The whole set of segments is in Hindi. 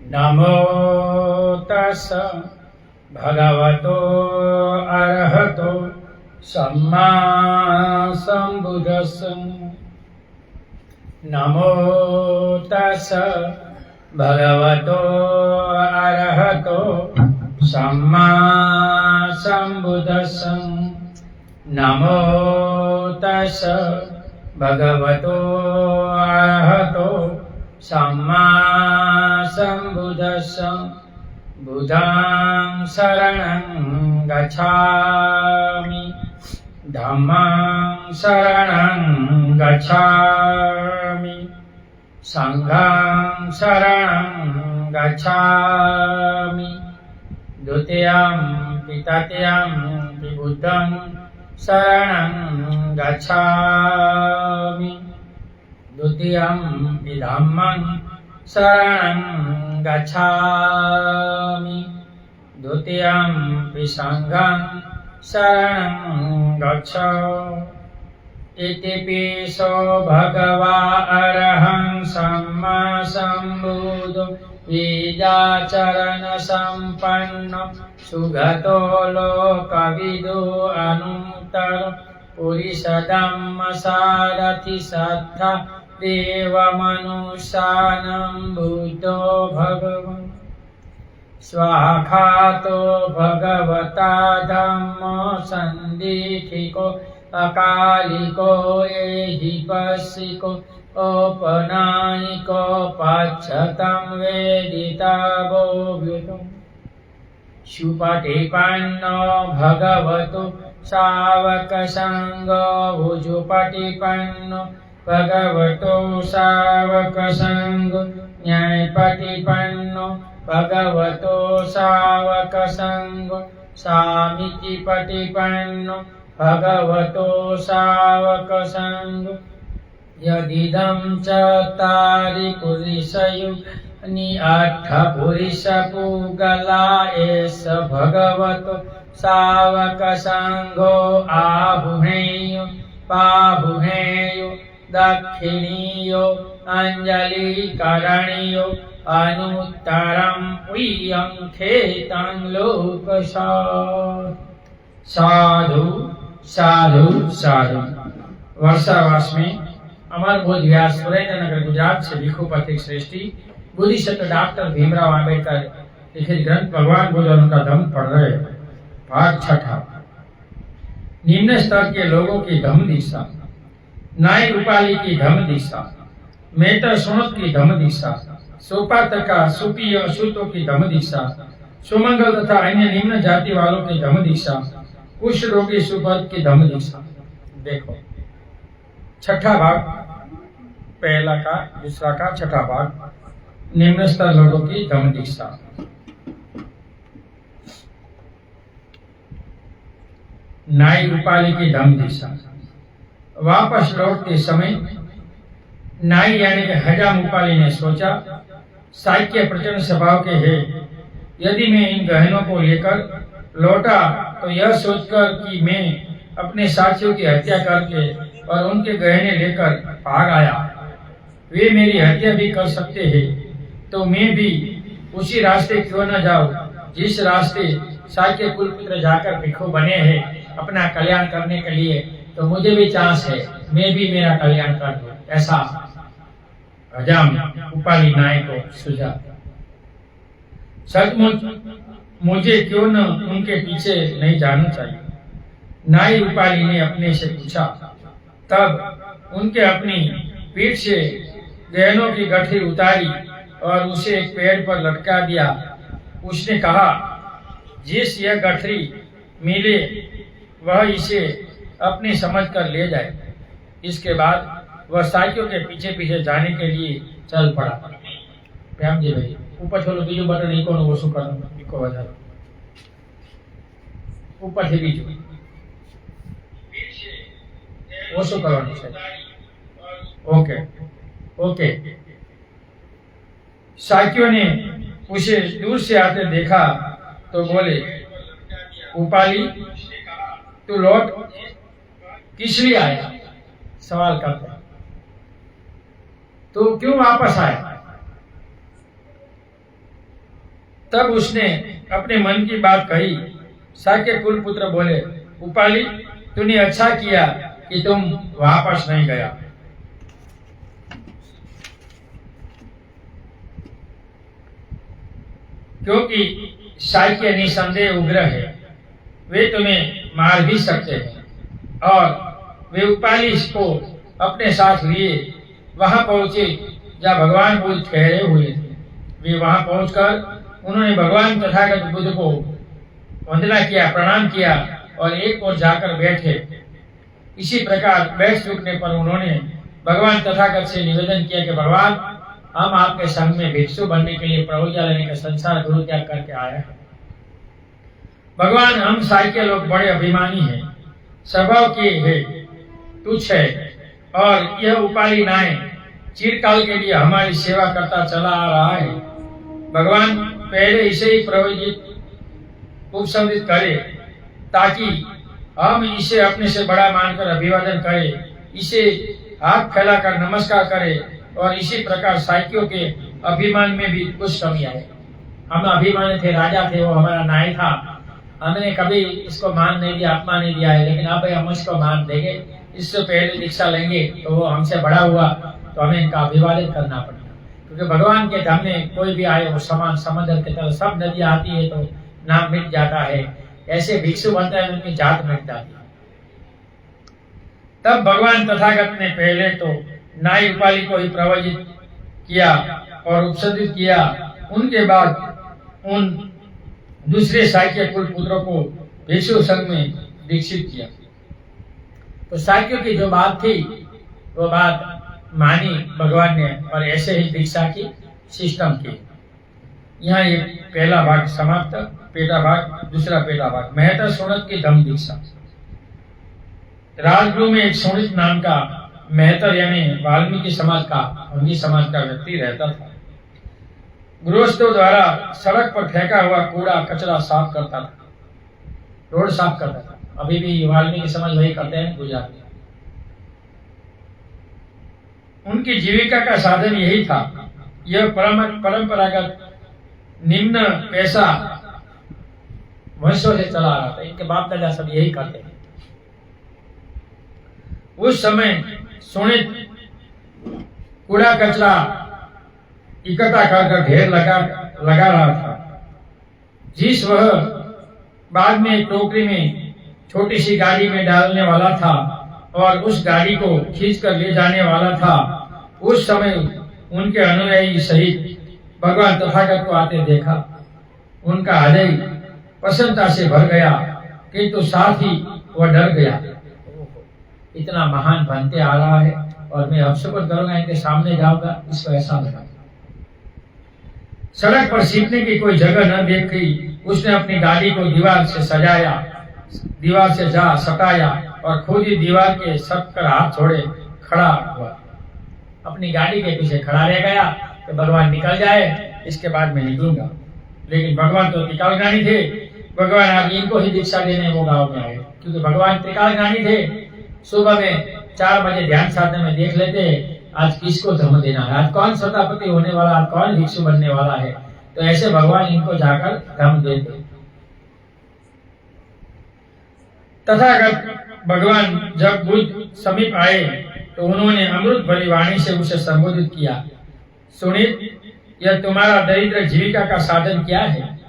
नमो तस् भगवतो अरहतो सम्मा सम्बुद्धस्स। नमो तस् भगवतो अरहतो सम्मा सम्बुद्धस्स। नमो तस् भगवतो अरहतो सम्मा सम्बुद्धस्स। बुद्धं शरणं गच्छामि, धम्मं शरणं गच्छामि, संघं शरणं गच्छामि। द्वितीयं तृतीयं बुद्धं शरणं गच्छामि। द्वितीयं धम्मं शरणं गच्छामि। द्वितीयं संघं शरणं गच्छामि। इतिपिसो भगवा अरहं सम्मा सम्बुद्धो विद्याचरण संपन्नो सुगतो लोकविदो अनुत्तर पुरुषधम्म सारथि सद्धा देवमनुष्यानं बुद्धो भगवन्। स्वाखातो भगवता धम्मो सन्दिठिको अकालिको एहिपस्सिको औपनायिको पच्छतं वेदितवो व्युतो। सुपटिपन्नो भगवतो सावकसङ्गो भुजपटिपन्नो भगवतो सावकसङ्गो न्यायपटिपन्नो भगवतो सावकसङ्गो सामितिपटिपन्नो भगवतो सावकसङ्गो। यदिदं चत्वारि पुरुषयुगानि अष्टपुरुषपूगला एष भगवतो सावकसङ्गो आहुहेयो पाहुहेयो दक्षिणीयो अञ्जलिकरणीयो अनुत्तरं प्रियं खेतं लोकसात्। साधु साधु साधु। वर्षावास में अमर बोध व्यास सुरेंद्रनगर गुजरात से भिक्षु पथिक श्रेष्ठी बुद्धिसत्व डॉक्टर भीमराव आंबेडकर लिखित ग्रंथ भगवान बुद्ध और उनका धम्म पढ़ रहे। भाग छठा। निम्न स्तर के लोगों की धम्म दिशा। नाई रूपाली की धम्म दिशा, मेटर सुणत की धम्म दिशा, सोपातका सुपी और सूतों की धम्म दिशा, सुमंगल तथा अन्य निम्न जाति वालों की धम्म दिशा, कुष्ठ रोगी सुपद की धम्म दिशा। देखो छठा भाग, पहला का दूसरा का छठा भाग, निम्न स्तर लोगों की धम्म दिशा। नाई रूपाली की धम्म दिशा। वापस लौटते समय नाई यानी कि हजाम रूपाली ने सोचा, साक्य प्रचंड स्वभाव के हैं, यदि मैं इन गहनों को लेकर लौटा तो यह सोचकर कि मैं अपने साथियों की हत्या करके और उनके गहने लेकर भाग आया, वे मेरी हत्या भी कर सकते हैं, तो मैं भी उसी रास्ते क्यों न जाऊं जिस रास्ते साक्य कुलपुत्र जाकर भिक्षु बने हैं अपना कल्याण करने के लिए, तो मुझे भी चांस है, मैं भी मेरा कल्याण कर दूं। ऐसा हजाम उपाली नाई को सुझा। सचमुच मुझे क्यों न उनके पीछे नहीं जाना चाहिए। नाई उपाली ने अपने से पूछा। तब उनके अपनी पीठ से गहनों की गठरी उतारी और उसे एक पेड़ पर लटका दिया। उसने कहा, जिस यह गठरी मिले वह इसे अपनी समझ कर ले जाए। इसके बाद वह साइकियों के पीछे पीछे जाने के लिए चल पड़ा। प्याम जी भाई ऊपर छोड़ो, बीजू बटन इको नो ओछું કરો, इको વધારો ऊपर થી बीजू ओछું કરવાનું છે। Okay okay. साइकियों ने उसे दूर से आते देखा तो बोले, उपाली तू लौट किस लिए आया? सवाल करते, तो क्यों वापस आया? तब उसने अपने मन की बात कही। शाक्य कुल पुत्र बोले, उपाली, तूने अच्छा किया कि तुम वापस नहीं गया। क्योंकि शाक्य निसंदेह उग्र है, वे तुम्हें मार भी सकते हैं। और वे उपाली को अपने साथ लिए वहां पहुंचे जहां भगवान बुद्ध ठहरे हुए थे। वे वहां पहुंचकर उन्होंने भगवान तथागत बुद्ध को वंदना किया, प्रणाम किया और एक ओर जाकर बैठे। इसी प्रकार बैठ चुकने पर उन्होंने भगवान तथागत से निवेदन किया कि भगवान, हम आपके संग में भिक्षु बनने के लिए प्रवज्ञा लेने का संसार गुरु त्याग करके आए हैं। भगवान, हम शाक्य लोग बड़े अभिमानी हैं, स्वभाव के है, तुच्छ है, और यह उपाली नाय चिरकाल के लिए हमारी सेवा करता चला आ रहा है। भगवान, पहले इसे ही प्रवजित उपसंबित करे ताकि हम इसे अपने से बड़ा मानकर अभिवादन करें, इसे हाथ फैलाकर नमस्कार करें और इसी प्रकार शाक्यों के अभिमान में भी कुछ कमी आए। हम अभिमानी थे, राजा थे, वो हमारा नाय था, हमने कभी इसको मान नहीं दिया, अपमान नहीं दिया है, लेकिन अब हम उसको मान देंगे, इससे पहले दीक्षा लेंगे तो वो हमसे बड़ा हुआ तो हमें इनका अभिवादन करना पड़ेगा। क्योंकि भगवान के धाम में कोई भी आए वो समान समंदर की तरह, सब नदी आती है तो नाम मिट जाता है, ऐसे भिक्षु बनता है उनकी जात मिट जाती है। तब भगवान तथागत ने पहले तो नाई उपाली को ही प्रवजित किया और उपसर्जित किया, उनके बाद उन दूसरे शाक्य कुल पुत्रों को भिक्षु संघ में दीक्षित किया। तो शाक्यों की जो बात थी वो बात मानी भगवान ने और ऐसे ही दीक्षा की सिस्टम की। यहाँ ये पहला भाग समाप्त, पेटा भाग, दूसरा पेटा भाग। मेहता सोनत की धम्म दीक्षा। राजगृह में एक सोनित नाम का मेहतर यानी वाल्मीकि समाज का, अंगी समाज का व्यक्ति रहता था। गृहस्थों द्वारा सड़क पर फेंका हुआ कूड़ा कचरा साफ करता था, रोड साफ करता था। अभी भी वाल्मीकि समाज वही करते हैं गुजरात में। उनकी जीविका का साधन यही था। यह परंपरागत निम्न पैसा वर्षों से चला आ रहा था, इनके बाप दादा सब यही करते हैं। उस समय सोनित कूड़ा कचरा इकट्ठा कर ढेर लगा रहा था, जिस वह बाद में एक टोकरी में छोटी सी गाड़ी में डालने वाला था और उस गाड़ी को खींचकर ले जाने वाला था। उस समय उनके अनुयायी सहित भगवान तथागत को आते देखा। उनका हृदय प्रसन्नता से भर गया, किंतु साथ ही वह डर गया। इतना महान बनते आ रहा है और मैं अब शपथ करूंगा इनके सामने जाऊंगा, इसको ऐसा लगा। सड़क पर सीखने की कोई जगह न देखी, उसने अपनी गाड़ी को दीवार से सजाया, दीवार से जा सटाया और खुद ही दीवार के सट कर हाथ छोड़े खड़ा हुआ। अपनी गाड़ी के पीछे खड़ा रह गया कि भगवान निकल जाए, इसके बाद मैं निकलूंगा। लेकिन भगवान तो त्रिकालज्ञानी थे। भगवान आज इनको ही दीक्षा देने वो गाँव में आए, क्योंकि भगवान त्रिकालज्ञानी थे। सुबह में 4 बजे ध्यान साधने में देख लेते आज किसको धर्म देना है, आज कौन सतापति होने वाला, आज कौन भिक्षु बनने वाला है। तो ऐसे भगवान इनको जाकर धर्म देते। तथागत भगवान जब बुद्ध समीप आए तो उन्होंने अमृत भरी वाणी से उसे संबोधित किया। सुनित, यह तुम्हारा दरिद्र जीविका का साधन क्या है?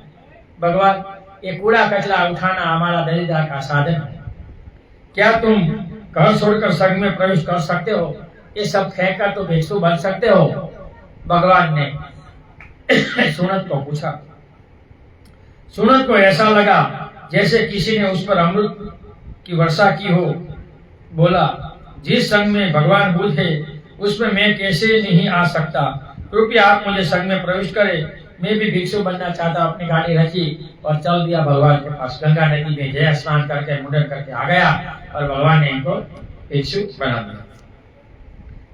भगवान, ये कूड़ा कचरा उठाना हमारा दरिद्र का साधन है। क्या तुम घर छोड़कर संघ में प्रवेश कर सकते हो? ये सब फेंककर तो भिक्षु बन सकते हो? भगवान ने सुनत को पूछा। सुनत को ऐसा लगा जैसे किसी ने उस पर अमृत की वर्षा की हो। बोला, जिस संघ में भगवान बुद्ध है उसमें मैं कैसे नहीं आ सकता? कृपया आप मुझे संघ में प्रवेश करें, मैं भी भिक्षु बनना चाहता। अपनी गाड़ी रखी और चल दिया भगवान के पास। गंगा नदी में जय स्नान करके मुंडन करके आ गया और भगवान ने इनको भिक्षु बना दिया।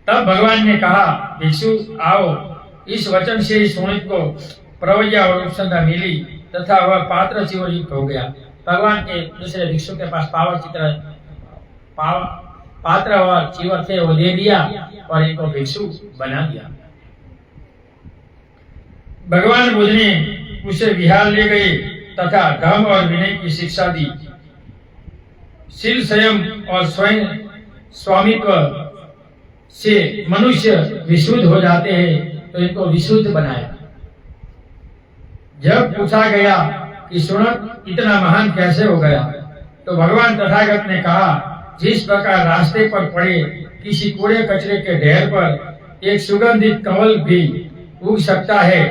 तब भगवान ने कहा, भिक्षु आओ। इस वचन से ही सोनित को प्रवज्ञा और उपसंधा मिली तथा वह पात्र चिवर युक्त हो गया। भगवान के दूसरे भिक्षु के पास पात्र और चिवर थे, वो दे दिया और इनको भिक्षु बना दिया। भगवान बुद्ध ने उसे विहार ले गए तथा धर्म और विनय की शिक्षा दी। शील, संयम और स्वयं स्वामित्व से मनुष्य विशुद्ध हो जाते हैं, तो इनको विशुद्ध बनाया। जब पूछा गया कि सुनत इतना महान कैसे हो गया, तो भगवान तथागत ने कहा, जिस प्रकार रास्ते पर पड़े किसी कूड़े कचरे के ढेर पर एक सुगंधित कमल भी उग सकता है,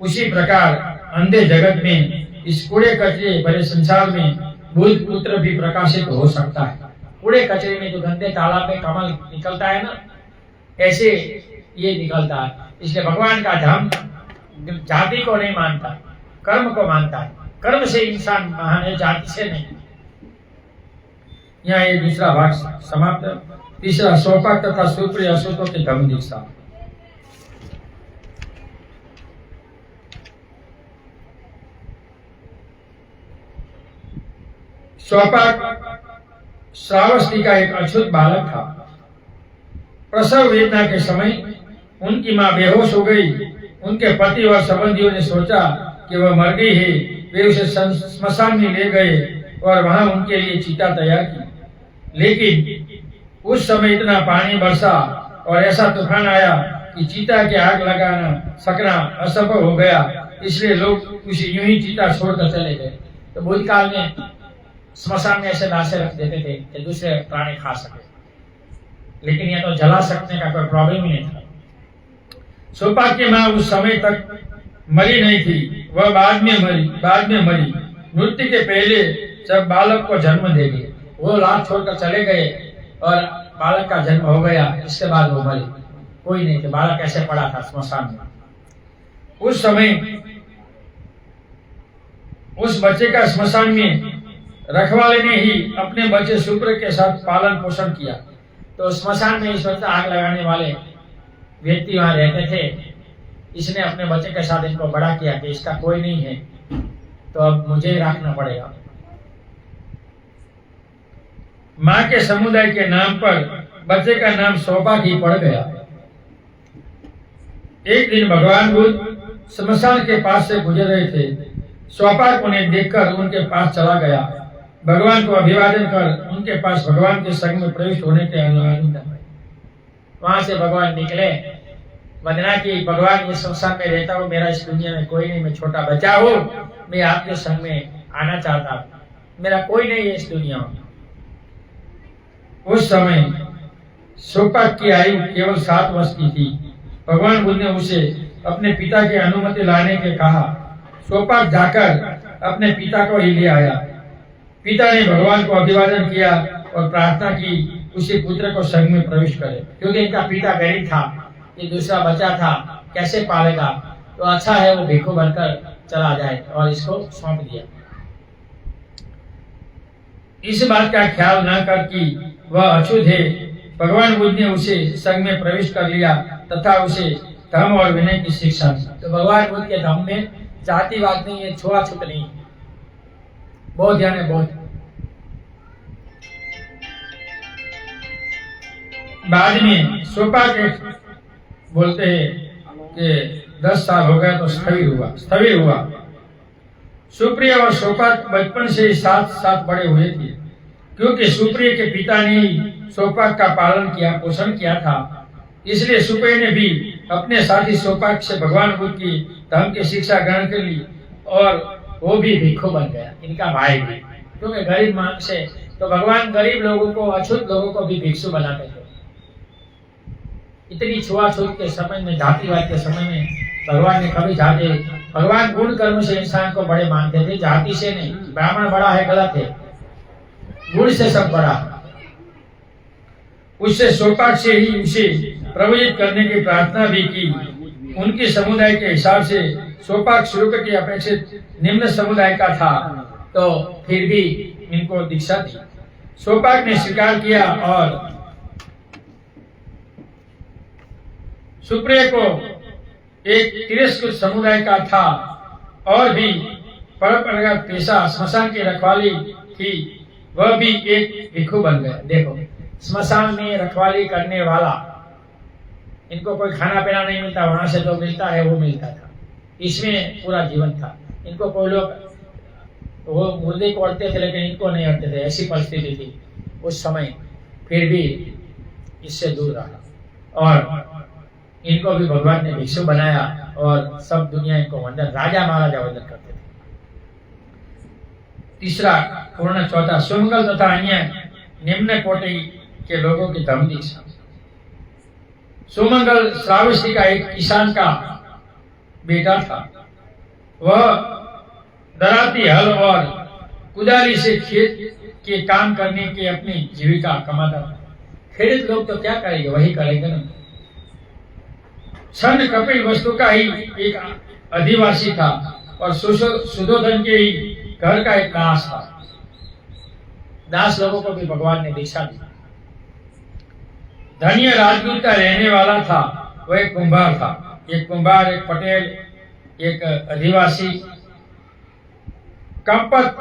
उसी प्रकार अंधे जगत में, इस कूड़े कचरे भरे संसार में बुद्ध पुत्र भी प्रकाशित हो सकता है। कूड़े कचरे में जो गंदे तालाब में कमल निकलता है ना, ऐसे ये निकलता है। इसलिए भगवान का धर्म जाति को नहीं मानता, कर्म को मानता है। कर्म से इंसान महान है, जाति से नहीं। यहाँ ये दूसरा भाग समाप्त। तीसरा, स्वपाक तथा सुप्रिय असुतों के धर्म दीक्षा। स्वपाक श्रावस्ती का एक अछूत बालक था। प्रसव वेदना के समय उनकी मां बेहोश हो गई। उनके पति और संबंधियों ने सोचा कि वह मर गई है। वे उसे स्मशान में ले गए और वहां उनके लिए चिता तैयार की। लेकिन उस समय इतना पानी बरसा और ऐसा तूफान आया कि चिता की आग लगाना सकना असंभव हो गया। इसलिए लोग उसे यूं ही चिता छोड़कर चले गए। तो बुद्ध काल में स्मशान में ऐसे लाशें रख देते थे कि दूसरे प्राणी खा सके, लेकिन यह तो जला सकने का कोई प्रॉब्लम ही नहीं था। स्वपाक की मां उस समय तक मरी नहीं थी, वह बाद में मरी। मृत्यु के पहले जब बालक को जन्म दे गई, वो लाश छोड़कर चले गए और बालक का जन्म हो गया। इसके बाद वो मरी, कोई नहीं थे, बालक ऐसे पड़ा था स्मशान में। उस समय उस बच्चे का स्मशान में रखवाले ने ही अपने बच्चे शुक्र के साथ पालन पोषण किया। तो स्मशान में इस वक्त आग लगाने वाले व्यक्ति वहां रहते थे। इसने अपने बच्चे के साथ इनको बड़ा किया कि इसका कोई नहीं है, तो अब मुझे ही रखना पड़ेगा। मां के समुदाय के नाम पर बच्चे का नाम स्वपाक ही पड़ गया। एक दिन भगवान बुद्ध स्मशान के पास से गुजर रहे थे। स्वपाक उन्हें देखकर उनके पास चला गया। भगवान को अभिवादन कर उनके पास भगवान के संग में प्रविष्ट होने के अनुमति। वहां से भगवान निकले, वंदना की, भगवान इस संसार में रहता हूँ, मेरा इस दुनिया में कोई नहीं, मैं छोटा बच्चा हूँ, मैं आपके संग में आना चाहता हूँ, मेरा कोई नहीं है इस दुनिया में। उस समय स्वपाक की आयु केवल 7 वर्ष की थी। भगवान बुद्ध ने उसे अपने पिता की अनुमति लाने के कहा। स्वपाक जाकर अपने पिता को ही ले आया। पिता ने भगवान को अभिवादन किया और प्रार्थना की उसी पुत्र को संग में प्रवेश करे, क्योंकि इनका पिता गरीब था, ये दूसरा बच्चा था, कैसे पालेगा, तो अच्छा है वो भिक्षु बनकर चला जाए, और इसको सौंप दिया। इस बात का ख्याल न कर कि वह अछूत है, भगवान बुद्ध ने उसे संग में प्रवेश कर लिया तथा उसे धर्म और विनय की शिक्षा दी। तो भगवान बुद्ध के धर्म में जातिवाद नहीं है, छुआछूत नहीं है। बहुत ध्यान है, बहुत। बाद में स्वपाक बोलते हैं कि 10 साल हो गया तो स्थविर हुआ। सुप्रिय और स्वपाक बचपन से ही साथ बड़े हुए थे, क्योंकि सुप्रिय के पिता ने ही स्वपाक का पालन किया, पोषण किया था। इसलिए सुप्रिय ने भी अपने साथी स्वपाक से भगवान बुद्ध की धर्म की शिक्षा ग्रहण कर ली और वो भी भिक्षु बन गया, इनका भाई भी, क्योंकि गरीब मांग से, तो भगवान गरीब लोगों को, अछूत लोगों को भी भिक्षु बनाते थे। इतनी छुआछूत के समय में, जातिवाद के समय में भगवान ने कभी भगवान गुण कर्म से इंसान को बड़े मानते थे, जाति से नहीं। ब्राह्मण बड़ा है गलत है, गुण से सब बड़ा। उससे स्वपाक से ही उसे प्रवचित करने की प्रार्थना भी की। उनके समुदाय के हिसाब से स्वपाक शुक्र की अपेक्षित निम्न समुदाय का था, तो फिर भी इनको दीक्षा दी। स्वपाक ने स्वीकार किया और सुप्रिय को एक तिरस्कृत समुदाय का था और भी परंपरागत पेशा स्मशान की रखवाली थी, वह भी एक भिक्षु बन गए। देखो, स्मशान में रखवाली करने वाला, इनको कोई खाना पीना नहीं मिलता, वहां से जो मिलता है वो मिलता था। इसमें पूरा जीवन था। इनको कोई लोग वो मुर्दे को अड़ते थे लेकिन इनको नहीं अड़ते थे, ऐसी परिस्थिति थी उस समय। फिर भी इससे दूर रहा और इनको भी भगवान ने भिक्षु बनाया और सब दुनिया इनको वंदन, राजा महाराजा वंदन करते थे। तीसरा पूर्ण चौथा सुमंगल तथा अन्य निम्न कोटि के लोगों की धर्म दीक्षा। सुमंगल श्रावस्ती का एक किसान का बेटा था। वह दराती हल और कुदाली से खेत के काम करने की अपनी जीविका कमाता था। खेत लोग तो क्या करेंगे, वही करेंगे ना। छन्न कपिल वस्तु का ही एक अधिवासी था और सुधोधन के ही घर का एक दास था। दास लोगों को भी भगवान ने दीक्षा दी। धन्य राजपूत का रहने वाला था, वह एक कुंभार था। एक कुंभार, एक पटेल, एक अधिवासी कंपत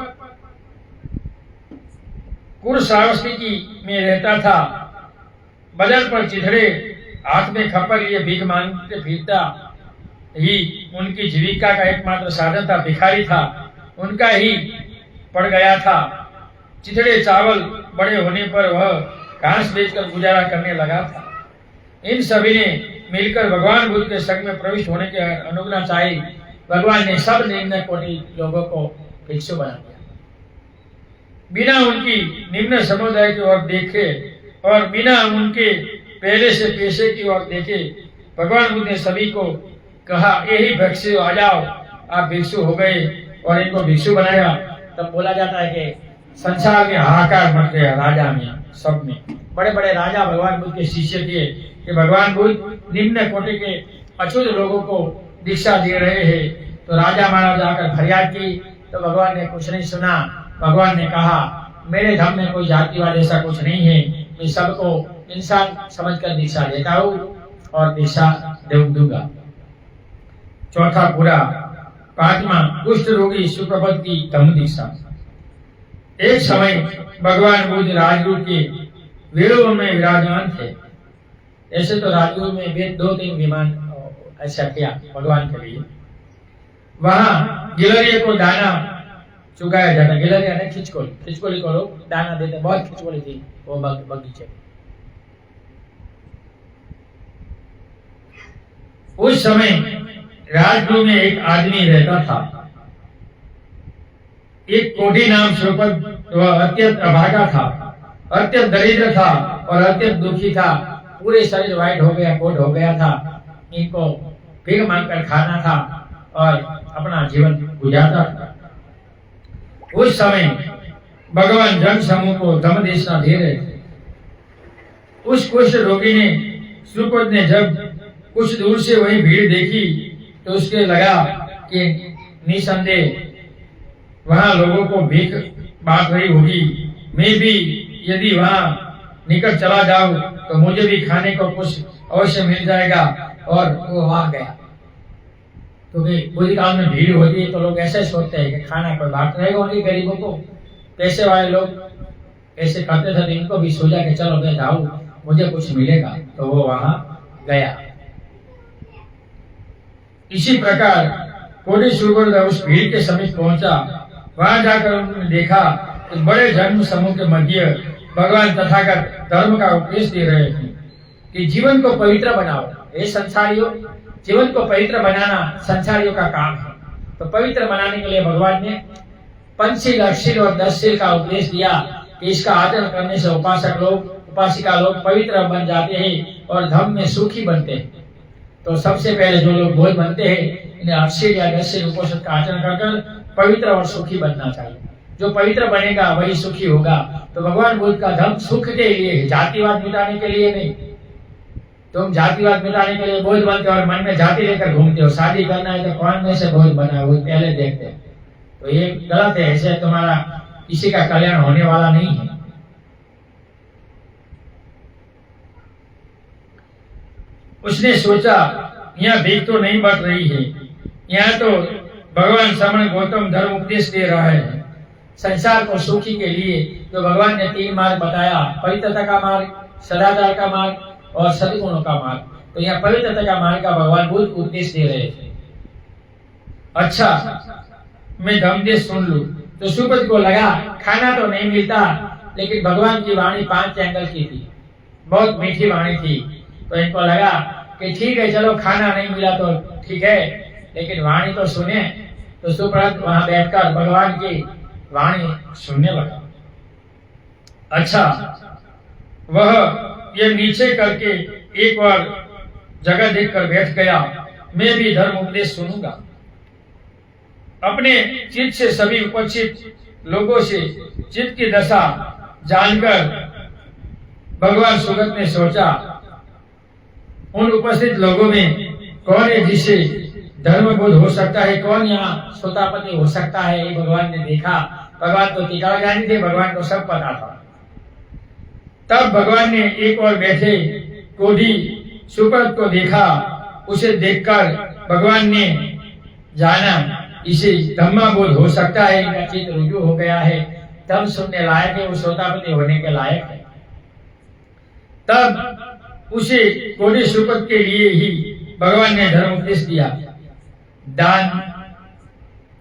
कुरश्रावस्ती में रहता था। बदन पर चिथड़े, हाथ में खप्पर लिए भीख मांगते फिरता ही उनकी जीविका का एकमात्र साधन था। भिखारी था, उनका ही पड़ गया था। चिथड़े चावल बड़े होने पर वह घास बेचकर गुजारा करने लगा था। इन सभी ने मिलकर भगवान बुद्ध के संग में प्रविष्ट होने के अनुग्रह चाही। भगवान ने सब निम्न कोटि लोगों को भिक्षु बना दिया। बिना उनकी निम्न समुदाय की ओर देखे और बिना उनके पहले से पेशे की ओर देखे भगवान बुद्ध ने सभी को कहा, यही भिक्षु आ जाओ। आप भिक्षु हो गए और इनको भिक्षु बनाया। तब बोला जाता है कि संसार में हाहाकार मच गया, राजा में, सब में। बड़े बड़े राजा भगवान बुद्ध के शिष्य थे कि भगवान बुद्ध निम्न कोटि के अछूत लोगों को दीक्षा दे रहे हैं। तो राजा महाराज आकर फरियाद की तो भगवान ने कुछ नहीं सुना। भगवान ने कहा, मेरे धर्म में कोई जातिवाद ऐसा कुछ नहीं है। मैं सबको इंसान समझकर दीक्षा देता हूँ और दीक्षा दूंगा। चौथा पूरा। पांचवा कुष्ठ रोगी सुप्रपद की धम्म दीक्षा। एक समय भगवान बुद्ध राजगुरु के वेणु में विराजमान थे। ऐसे तो राजगुरु में वेद 2-3 विमान ऐसा किया भगवान के लिए। वहां गिलहरियों को दाना चुकाया जाता। गिलहरिया ने खिचकोली को लोग दाना देते। बहुत खिचकोली थी वो बगीचे। उस समय राजगुरु में एक आदमी रहता था। एक कोढ़ी नाम सुप्रपद। वह अत्यंत अभागा था, अत्यंत दरिद्र था और अत्यंत दुखी था। पूरे शरीर वाइट हो गया, कोट हो गया था। इनको भीख मांगकर खाना था और अपना जीवन गुजारता था। उस समय भगवान जन समूह को धम्म देशना दे रहे थे। उस कुष्ठ रोगी ने सुप्रपद ने जब कुछ दूर से वही भीड़ देखी तो उसके लगा कि निसंदेह वहां लोगों को भीख बांट रही होगी। मैं भी यदि वहां निकट चला जाऊं तो मुझे भी खाने को कुछ अवश्य मिल जाएगा। और वो वहां गया। क्योंकि बुद्ध काल में भीड़ होती है तो लोग ऐसे सोचते हैं कि खाना कोई बांट रहेगा उन्हीं गरीबों को। पैसे वाले लोग ऐसे करते थे। इनको भी सोचा कि चलो मैं जाऊं, मुझे कुछ मिलेगा। तो वो वहां गया। इसी प्रकार कोढ़ी सुप्रपद उस भीड़ के समीप पहुंचा। वहां जाकर उन्होंने देखा कि बड़े जन समूह के मध्य भगवान तथागत धर्म का उपदेश दे रहे हैं कि जीवन को पवित्र बनाओ। ये संसारियों, जीवन को पवित्र बनाना संसारियों का काम है। तो पवित्र बनाने के लिए भगवान ने पंचशील, अक्षशील और 10 शील का उपदेश दिया कि इसका आचरण करने से उपासक लोग, उपासिका लोग पवित्र बन जाते हैं और धर्म में सुखी बनते हैं। तो सबसे पहले जो लोग बोध बनते हैं इन्हें अक्षशील या 10 शील उपोषण का आचरण कर पवित्र और सुखी बनना चाहिए। जो पवित्र बनेगा वही सुखी होगा। तो भगवान बुद्ध का धर्म सुख के लिए, जातिवाद मिटाने के लिए नहीं। तुम जातिवाद मिटाने के लिए बोध बनते हो और मन में जाति लेकर घूमते हो। शादी करना है तो कौन में से बोध बना है वो पहले देखते हैं। तो ये गलत है। ऐसे तुम्हारा किसी का कल्याण होने वाला नहीं है। उसने सोचा यहाँ भीख तो नहीं बट रही है, यहाँ तो भगवान श्रमण गौतम धर्म उपदेश दे रहा है। संसार को सुखी के लिए तो भगवान ने 3 मार्ग बताया, पवित्रता का मार्ग, सदाचार का मार्ग और सद्गुणों का मार्ग। तो यहाँ पवित्रता का मार्ग का भगवान बुद्ध उपदेश दे रहे थे। अच्छा मैं धमदेश सुन लूं। तो सुपद को लगा खाना तो नहीं मिलता, लेकिन भगवान की वाणी 5 एंगल की थी, बहुत मीठी वाणी थी। तो इनको लगा कि ठीक है चलो खाना नहीं मिला तो ठीक है, लेकिन वाणी तो सुने। तो सुप्रत वहां बैठकर भगवान की वाणी सुनने लगा। अच्छा वह ये नीचे करके एक बार जगह देखकर बैठ गया, मैं भी धर्म उपदेश सुनूंगा। अपने चित्त से सभी उपस्थित लोगों से चित्त की दशा जानकर भगवान सुगत ने सोचा, उन उपस्थित लोगों में कौन है जिसे धर्मबोध हो सकता है, कौन यहाँ श्रोतापति हो सकता है। ये भगवान ने देखा। भगवान तो टीका ज्ञानी थे, भगवान को सब पता था। तब भगवान ने एक और बैठे कोढ़ी सुप्रत को देखा। उसे देखकर भगवान ने जाना इसे धम्माबोध हो सकता है, इनका चित्त रुजू हो गया है, तब सुनने लायक है, वो श्रोतापति होने के लायक है। तब उसे कोढ़ी सुप्रत के लिए ही भगवान ने धर्म उपदेश दिया। दान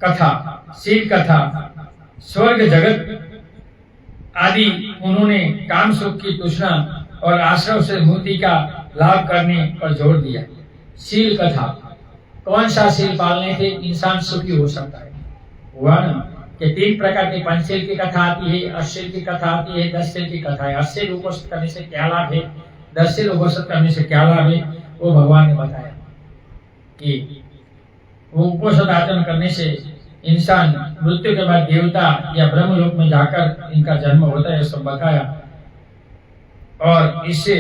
कथा, शील कथा, स्वर्ग जगत आदि उन्होंने काम सुख की तृष्णा और आश्रम से मुक्ति का लाभ करने पर जोर दिया। शील कथा, कौन सा शील पालने से इंसान सुखी हो सकता है। हुआ ना कि 3 प्रकार की पंचशील की कथा आती है, 8 शील की कथा आती है, 10 शील की कथा है। 8 शील उपोषित करने से क्या लाभ है, 10 शील उपोषित करने से क्या लाभ है, वो भगवान ने बताया कि वो उपोषित आचरण करने से इंसान मृत्यु के बाद देवता या ब्रह्म लोक में जाकर इनका जन्म होता है, सब बताया। और इससे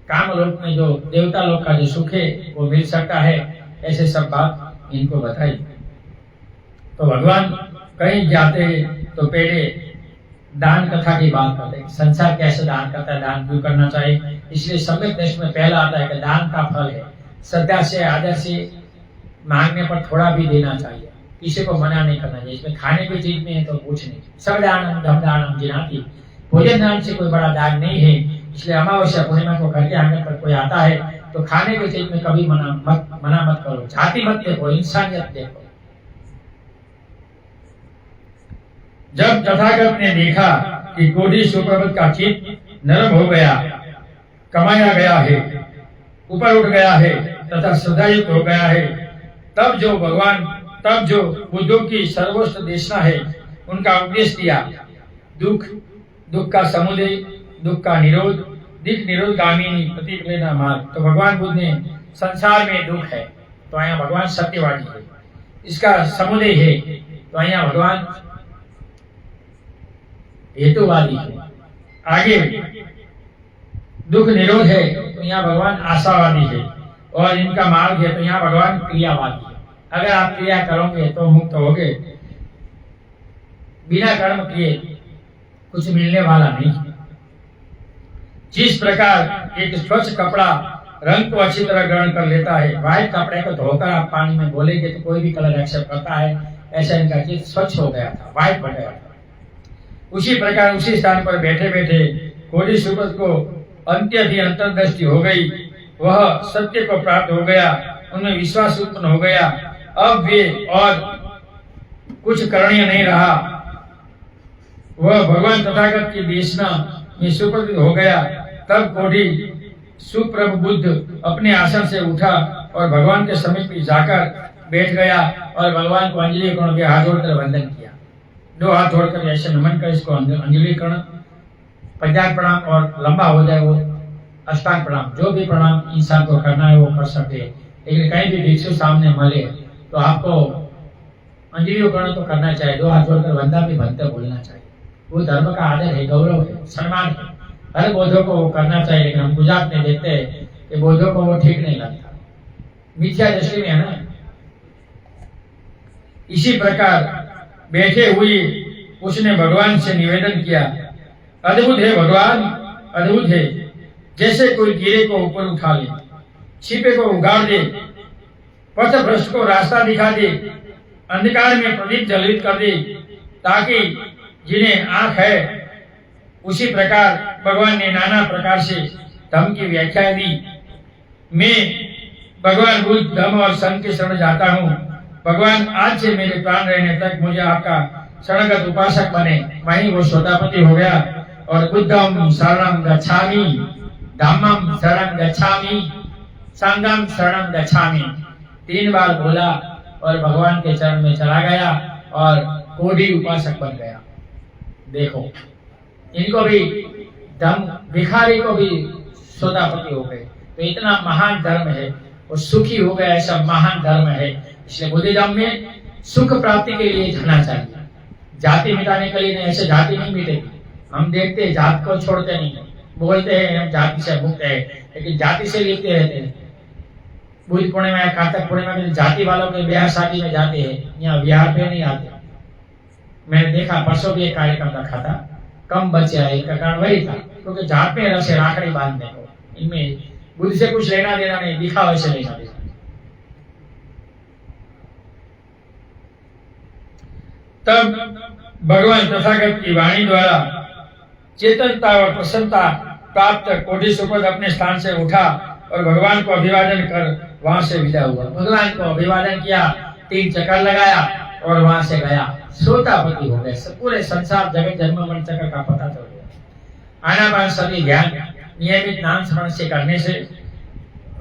काम लोक में जो देवता लोक का जो सुख है वो मिल सकता है, ऐसे सब बात इनको बताई। तो भगवान कहीं जाते तो पहले दान कथा की बात करते हैं, संसार कैसे दान करता है, दान क्यों करना चाहिए। इसलिए सम्यक देश में पहला आता है कि दान का फल है श्रद्धा से आदर से मांगने पर थोड़ा भी देना चाहिए, किसी को मना नहीं करना चाहिए। इसमें खाने की चीज में है तो कुछ नहीं, सब दानम धम दानम जिनाति, भोजन दान से कोई बड़ा दान नहीं है। इसलिए अमावस्या पूर्णिमा को घर के आंगन पर कोई आता है तो खाने की चीज में कभी मना मत करो, जाति मत देखो, इंसानियत देखो। जब तथागत ने देखा कि कोढ़ी सुप्रत का चित्त नरम हो गया, कमाया गया है, ऊपर उठ गया है तथा श्रद्धायुक्त हो गया है, तब जो बुद्धों की सर्वोच्च देशना है उनका उपदेश दिया। दुख का समुदय, दुख का निरोध, दिख निरोध गामिनी प्रतिप्रेरणा मार्ग। तो भगवान बुद्ध ने संसार में दुख है तो यहाँ भगवान सत्यवादी है, इसका समुदय है तो यहाँ भगवान हेतुवादी है, आगे दुख निरोध है तो यहाँ भगवान आशावादी है, और इनका मार्ग है तो यहाँ भगवान क्रियावादी है। अगर आप क्रिया करोगे तो मुक्त होगे, बिना कर्म किए कुछ मिलने वाला नहीं। जिस प्रकार एक स्वच्छ कपड़ा रंग को अच्छी तरह ग्रहण कर लेता है, व्हाइट कपड़े को धोकर आप पानी में बोलेंगे तो कोई भी कलर एक्सेप्ट करता है, ऐसा इनका चित्त स्वच्छ हो गया था, व्हाइट बन गया था। उसी प्रकार उसी स्थान पर बैठे बैठे कोढ़ी सुप्रत को अंत्यधि अंतर्दृष्टि हो गई, वह सत्य को प्राप्त हो गया, उनमें विश्वास उत्पन्न हो गया। अब वे और कुछ करणीय नहीं रहा, वह भगवान तथागत की देशना में सुप्रत हो गया। तब कोढ़ी सुप्रभ बुद्ध अपने आसन से उठा और भगवान के समीप जाकर बैठ गया और भगवान को अंजलि कर्ण के हाथ जोड़कर वंदन किया। 2 हाथ जोड़कर ऐसे नमन कर इसको अंजलि कर्ण, पंचांग प्रणाम और लंबा हो जाए वो अष्टांग प्रणाम, जो भी प्रणाम इंसान को करना है वो कर सकते हैं। लेकिन कहीं भी भिक्षु सामने मिले तो आपको अंजलि कर्ण तो करना चाहिए, 2 हाथ जोड़कर वंदना भी भंते बोलना चाहिए। वो धर्म का आदर है, गौरव है, सम्मान है, हर बौद्धों को वो करना चाहिए। लेकिन हम गुजरात में देखते हैं कि बौद्धों को वो ठीक नहीं लगता, मिथ्या दृष्टि में है ना। इसी प्रकार बैठे हुए उसने भगवान से निवेदन किया, अद्भुत है भगवान, अद्भुत है। जैसे कोई कीड़े को ऊपर उठा ले, छिपे को उगाड़ दे, पथ भ्रष्ट को रास्ता दिखा दे, अंधकार में प्रदीप जलित कर दे, ताकि जिन्हें आंख है, उसी प्रकार भगवान ने नाना प्रकार से धर्म की व्याख्या दी। मैं भगवान बुद्ध, धर्म और संघ के शरण जाता हूँ, भगवान आज से मेरे प्राण रहने तक मुझे आपका शरणगत उपासक बने। वहीं वो श्रोतापति हो गया और बुद्धम शरणं गच्छामि, धम्मम शरणं गच्छामि, संघम शरणं गच्छामि 3 बार बोला और भगवान के चरण में चला गया और कोढ़ी उपासक बन गया। देखो इनको भी भिखारी को भी श्रोतापति हो गए। तो इतना महान धर्म है, वो सुखी हो गया, ऐसा महान धर्म है। इसलिए बुद्धिज्म में सुख प्राप्ति के लिए जाना चाहिए, जाति मिटाने के लिए नहीं। ऐसे जाति नहीं मिटेगी। हम देखते हैं जात को छोड़ते नहीं, बोलते हैं हम जाति से मुक्त है, लेकिन जाति से लिखते रहते हैं। बुद्ध पूर्णिमा या कार्तिक पूर्णिमा के जाति वालों के ब्याह शादी में जाते हैं, यहाँ बिहार पे नहीं आते। मैंने देखा परसों भी एक कार्यक्रम रखा था, कम बच्चे आए, इसका कारण वही था क्योंकि जात में रसे राखड़ी बांधने को। इनमें बुद्ध से कुछ लेना देना नहीं, दिखावे से लेना देना। तब भगवान तथागत की वाणी द्वारा चेतनता और प्रसन्नता प्राप्त कोढ़ी सुपद अपने स्थान से उठा और भगवान को अभिवादन कर वहां से विदा हुआ। भगवान को अभिवादन किया, 3 चक्कर लगाया और वहां से गया। श्रोतापति हो गए। पूरे संसार जगत जन्म मन चक्र का पता चल गया। आनापान सभी ध्यान नियमित नाम स्मरण से करने से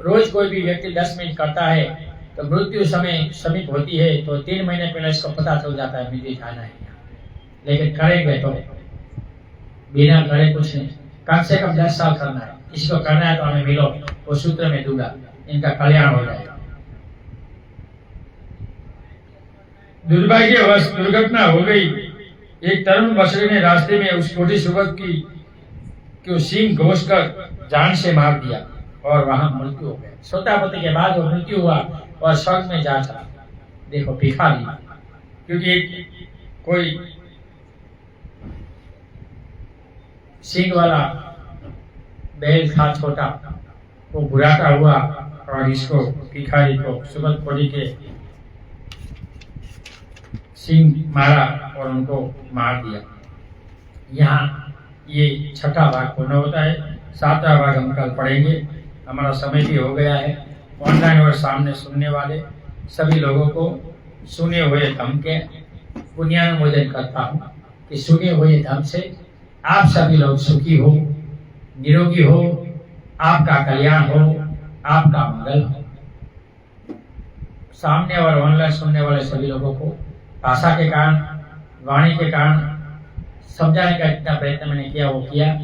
रोज कोई भी व्यक्ति 10 मिनट करता है तो मृत्यु समय समीप होती है तो 3 महीने पहले इसको पता चल जाता है मुझे जाना है। लेकिन करेंगे तो बिना करे कुछ नहीं। कम से कम 10 साल करना है। इसको करना है तो हमें मिलो, वो सूत्र में दूंगा, इनका कल्याण हो जाएगा। दुर्भाग्यवश दुर्घटना हो गई। एक तरुण बछड़े ने रास्ते में उस कोढ़ी सुबह की सींग घोष कर जान से मार दिया और वहां मृत्यु हो गई। श्रोतापति के बाद वो मृत्यु हुआ और स्वर्ग में जा चला। देखो भिखारी, क्योंकि कोई सींग वाला बैल था छोटा, वो बुराता हुआ और इसको भिखारी को सुबह कोढ़ी के सिंह मारा और उनको मार दिया। यहाँ ये 6ठा भाग पूर्ण होता है। 7वां भाग हम कल पढ़ेंगे। हमारा समय भी हो गया है। ऑनलाइन और सामने सुनने वाले सभी लोगों को सुने हुए धम्म के पुण्यानुमोदन करता हूँ कि सुने हुए धम्म से आप सभी लोग सुखी हो, निरोगी हो, आपका कल्याण हो, आपका मंगल हो। सामने और ऑनलाइन सुनने वाले सभी लोगों को भाषा के कारण, वाणी के कारण समझाने का जितना प्रयत्न मैंने किया वो किया।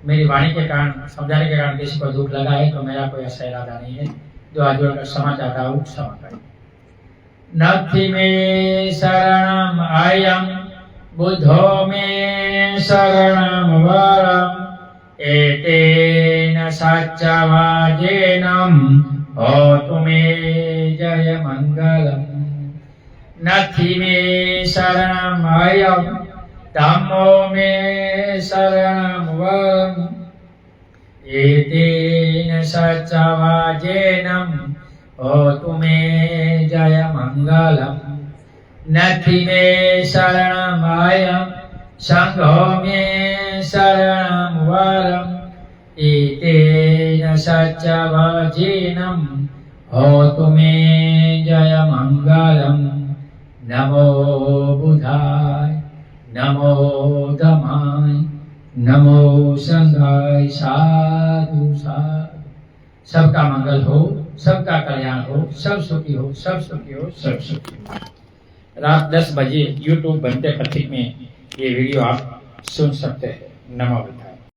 मेरी वाणी के कारण, समझाने के कारण किसी को दुख लगा है तो मेरा कोई ऐसा इरादा नहीं है। जो आज जोड़कर क्षमा चाहता हूँ, क्षमा करें। नथि में शरणम आयम, बुद्धो में शरणम वरम, एतेन सच्चवाजेनम होतु मे जय मंगलम। नथि में शरणम अयम, धम्मो में शरणम वरम, एतेन सच्चवाजेनम होतु मे जय मंगलम। नथि में शरणम अयम, संघो में शरणम वरम, एतेन सच्चवाजेनम होतु मे जय मंगलम। नमो बुधाय, नमो धम्माय, नमो संघाय। साधु साधु। सबका मंगल हो, सबका कल्याण हो, सब सुखी हो, सब सुखी हो, सब सुखी हो। रात 10 बजे YouTube बनते पथिक में ये वीडियो आप सुन सकते हैं। नमो बुद्धाय।